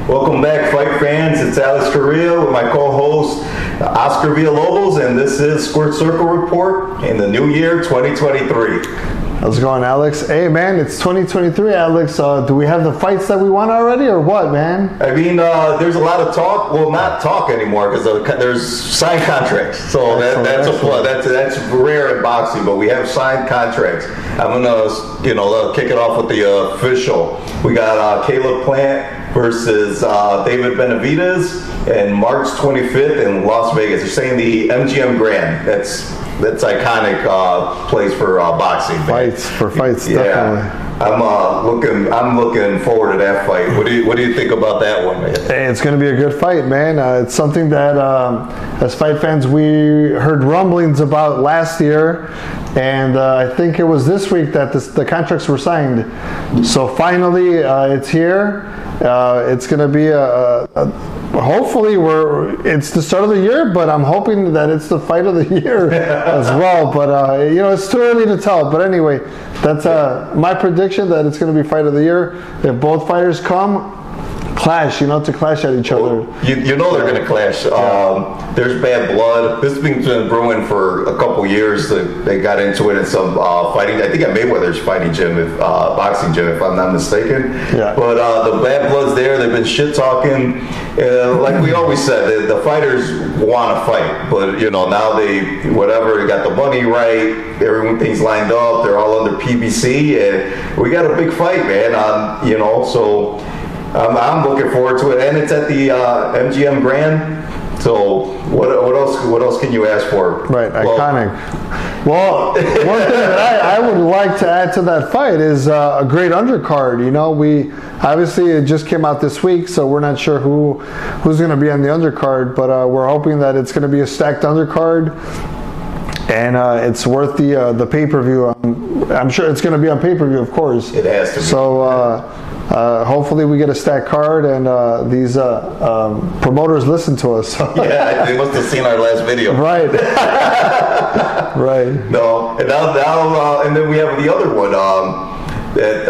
Welcome back, fight fans. It's Alex Correa with my co-host Oscar Villalobos, and this is Squirt Circle Report in the new year 2023. How's it going, Alex? Hey, man, it's 2023, Alex. Do we have the fights that we want already, or what, man? I mean, there's a lot of talk. Well, not talk anymore because there's signed contracts. So that's a plus. That's rare in boxing, but we have signed contracts. I'm gonna, kick it off with the official. We got Caleb Plant versus David Benavidez and March 25th in Las Vegas. They're saying the MGM Grand. That's iconic place for boxing. Fights, yeah. Definitely. I'm looking forward to that fight. What do you think about that one, man? Hey, it's going to be a good fight, man. It's something that, as fight fans, we heard rumblings about last year, and I think it was this week that the contracts were signed. So finally, it's here. It's going to be hopefully it's the start of the year, but I'm hoping that it's the fight of the year as well. But it's too early to tell. But anyway, that's my prediction that it's going to be fight of the year. If both fighters clash, to clash at each other. You know they're going to clash. There's bad blood. This has been brewing for a couple years. They got into it in some fighting. I think at Mayweather's fighting gym, boxing gym, if I'm not mistaken. Yeah. But the bad blood's there. They've been shit talking. Like we always said, the fighters want to fight, but now they got the money right. Everything's lined up. They're all under PBC, and we got a big fight, man. So. I'm looking forward to it, and it's at the MGM Grand. So what else can you ask for? Right, iconic. Well, one thing that I would like to add to that fight is a great undercard. We obviously it just came out this week, so we're not sure who's going to be on the undercard, but we're hoping that it's going to be a stacked undercard. And it's worth the pay-per-view. I'm sure it's going to be on pay-per-view, of course. It has to be. So hopefully we get a stacked card, and these promoters listen to us. Yeah, they must have seen our last video. Right. Right. No, and now and then we have the other one. That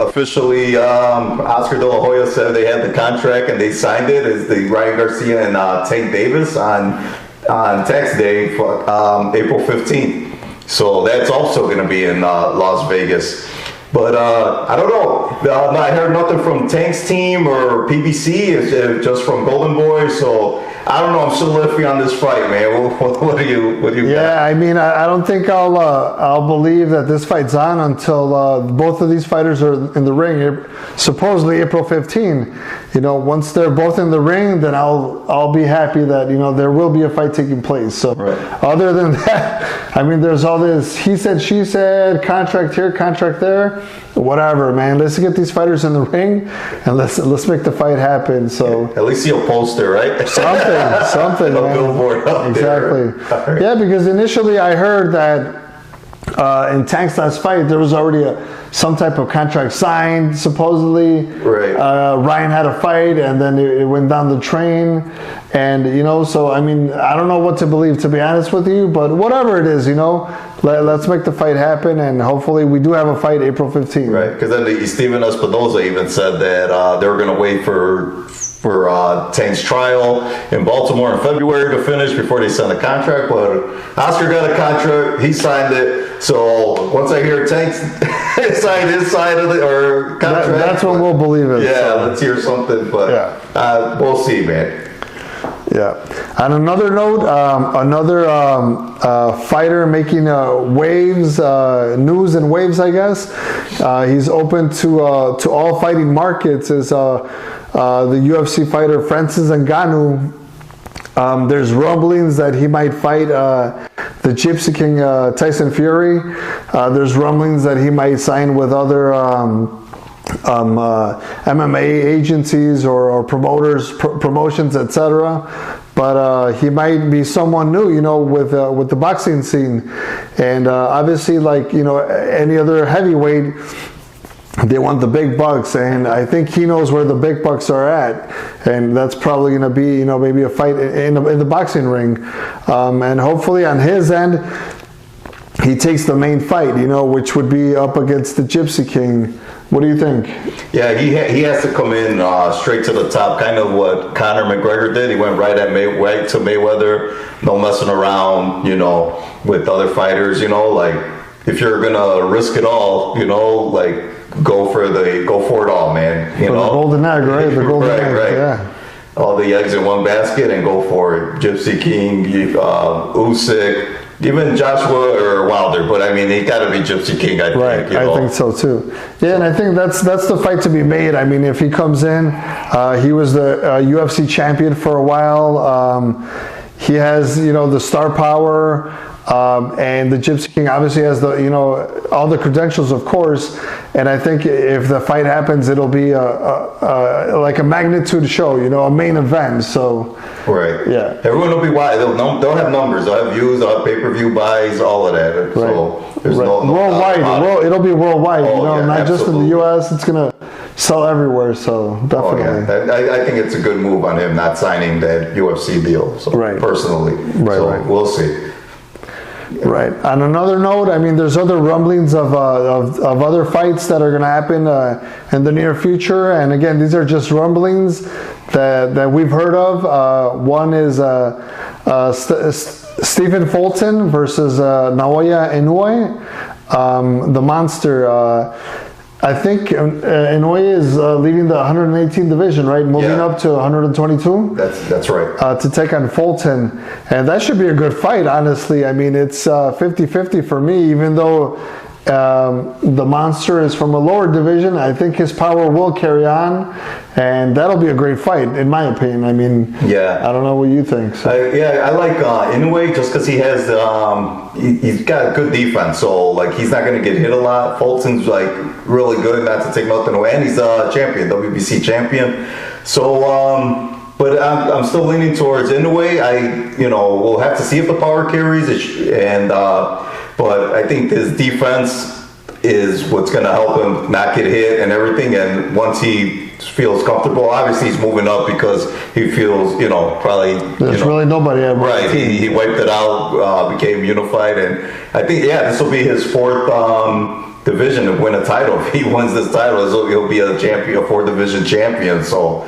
officially Oscar De La Hoya said they had the contract and they signed it. Is the Ryan Garcia and Tank Davis on tax day, April 15th. So that's also going to be in Las Vegas. But I don't know. I heard nothing from Tank's team or PBC. It's just from Golden Boy. So I don't know. I'm still iffy on this fight, man. What do you Yeah, got? I mean, I don't think I'll believe that this fight's on until both of these fighters are in the ring. Supposedly April 15. Once they're both in the ring, then I'll be happy that there will be a fight taking place. So right. Other than that, I mean, there's all this he said, she said, contract here, contract there, whatever, man. Let's get these fighters in the ring and let's make the fight happen. So at least see a poster, right? Something. A billboard up exactly. There. Right. Yeah, because initially I heard that in Tank's last fight there was already some type of contract signed, supposedly. Right. Ryan had a fight, and then it went down the train, and so I mean, I don't know what to believe, to be honest with you, but whatever it is, let's make the fight happen, and hopefully we do have a fight April 15th. Right, because then Steven Espinoza even said that they were going to wait for Tank's trial in Baltimore in February to finish before they send the contract. But Oscar got a contract, he signed it. So once I hear Tank signed his side of the contract, that's when we'll believe it. Yeah, let's hear something. But yeah. We'll see, man. Yeah. On another note, another fighter making waves, news and waves, I guess. He's open to all fighting markets. Is the UFC fighter Francis Ngannou. There's rumblings that he might fight the Gypsy King Tyson Fury. There's rumblings that he might sign with other MMA agencies or promoters, promotions, etc. But he might be someone new, with the boxing scene, and obviously, like any other heavyweight, they want the big bucks, and I think he knows where the big bucks are at, and that's probably going to be, maybe a fight in the boxing ring, and hopefully on his end, he takes the main fight, which would be up against the Gypsy King, What do you think? Yeah, he has to come in straight to the top, kind of what Conor McGregor did. He went right to Mayweather, no messing around, with other fighters. Like if you're gonna risk it all, like go for it all, man. The golden egg, right? The golden egg, right. Yeah. All the eggs in one basket and go for it. Gypsy King, Usyk. Even Joshua or Wilder, but I mean, he got to be Gypsy King, I think. Right, I think so too. Yeah, and I think that's the fight to be made. I mean, if he comes in, he was the UFC champion for a while. He has, the star power, and the Gypsy King obviously has the, all the credentials, of course. And I think if the fight happens, it'll be like a magnitude show, a main event. So, right. Yeah. Everyone will be wide. They'll have numbers. They'll have views. They'll have pay-per-view buys. All of that. Right. So there's no worldwide. It'll be worldwide. Not absolutely. just in the U.S. It's gonna sell everywhere. So definitely. Oh, yeah. I think it's a good move on him not signing that UFC deal. So, personally. Right. We'll see. Right. On another note, I mean, there's other rumblings of other fights that are going to happen in the near future. And again, these are just rumblings that we've heard of. One is Stephen Fulton versus Naoya Inoue, the monster. I think Inoue is leading the 118 division, right? Moving up to 122. That's right. To take on Fulton. And that should be a good fight, honestly. I mean, it's 50-50 for me, even though the monster is from a lower division. I think his power will carry on, and that'll be a great fight, in my opinion. I mean, I don't know what you think. So. I like Inoue just because he has he's got good defense, so like he's not going to get hit a lot. Fulton's like really good, not to take nothing away, and he's a champion, WBC champion. So, but I'm still leaning towards Inoue. We'll have to see if the power carries, but I think his defense is what's going to help him not get hit and everything. And once he feels comfortable, obviously he's moving up because he feels, probably... There's really nobody ever. Right, he wiped it out, became unified. And I think, this will be his fourth division to win a title. If he wins this title, he'll be a champion, a 4th division champion. So...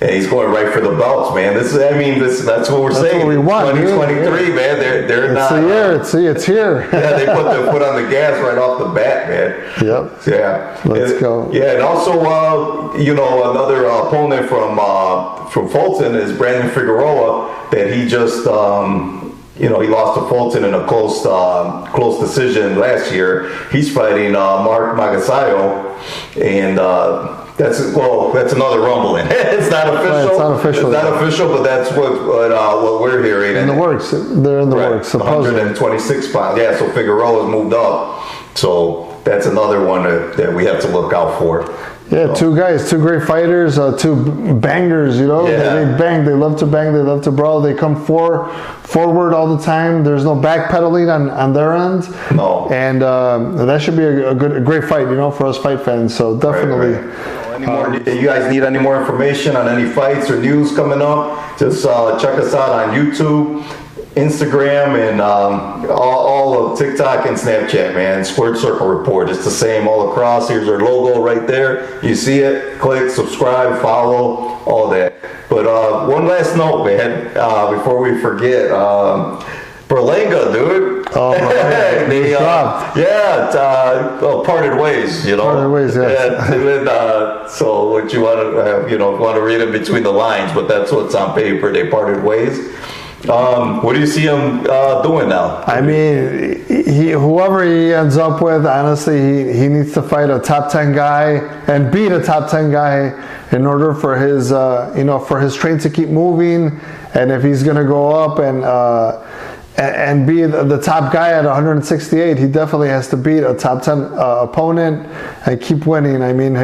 And he's going right for the belts, man. That's what we're saying. What we want, 2023, man. They're it's not. It's here. Yeah, they put their foot on the gas right off the bat, man. Yep. Yeah. Let's go. Yeah, and also, another opponent from Fulton is Brandon Figueroa. That he just, he lost to Fulton in a close decision last year. He's fighting Mark Magasayo, and. That's another rumbling. It's not official. Right, it's not official. It's not official, but that's what we're hearing. In the works. They're in the works. Supposedly. 126 pounds. Yeah, so Figueroa has moved up. So that's another one that we have to look out for. Yeah, two great fighters, two bangers, They bang, they love to bang, they love to brawl, they come forward all the time. There's no backpedaling on their end. No. And that should be a great fight, for us fight fans. So definitely. Right. You guys need any more information on any fights or news coming up, just check us out on YouTube, Instagram, and all of TikTok and Snapchat, man. Squared Circle Report. It's the same all across. Here's our logo right there. You see it. Click, subscribe, follow, all that. But one last note, man, before we forget. Berlanga, dude. Oh, they dropped. Parted ways, Parted ways, yeah. So what you want to, want to read in between the lines, but that's what's on paper. They parted ways. What do you see him doing now? I mean, whoever he ends up with, honestly, he needs to fight a top 10 guy and beat a top 10 guy in order for his, for his train to keep moving. And if he's going to go up and be the top guy at 168, he definitely has to beat a top 10 opponent and keep winning. I mean,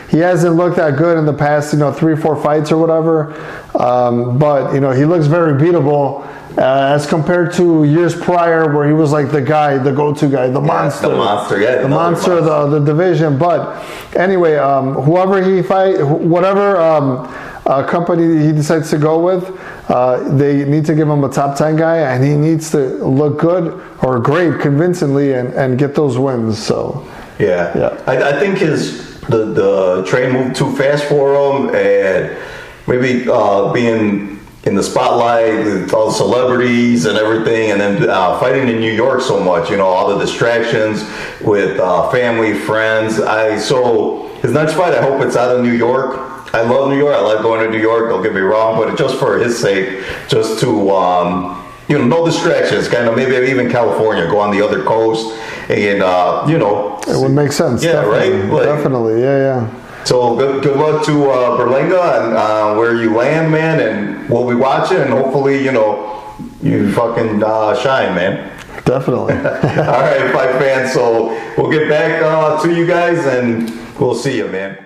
he hasn't looked that good in the past, 3-4 fights or whatever. But, he looks very beatable as compared to years prior where he was like the guy, the go-to guy, the monster. The monster, yeah. The monster of the division. But anyway, whoever he fight, whatever company he decides to go with, they need to give him a top 10 guy, and he needs to look good or great convincingly and get those wins. So I think his the train moved too fast for him, and maybe being in the spotlight with all the celebrities and everything, and then fighting in New York so much, all the distractions with family, friends. So his next fight, I hope it's out of New York. I love New York. I like going to New York. Don't get me wrong, but just for his sake, just to no distractions. Kind of maybe even California, go on the other coast, and it would make sense. Yeah, definitely. right. Definitely, yeah. So good luck to Berlanga and where you land, man, and we'll be watching, and hopefully, you fucking shine, man. Definitely. All right, fight fans. So we'll get back to you guys, and we'll see you, man.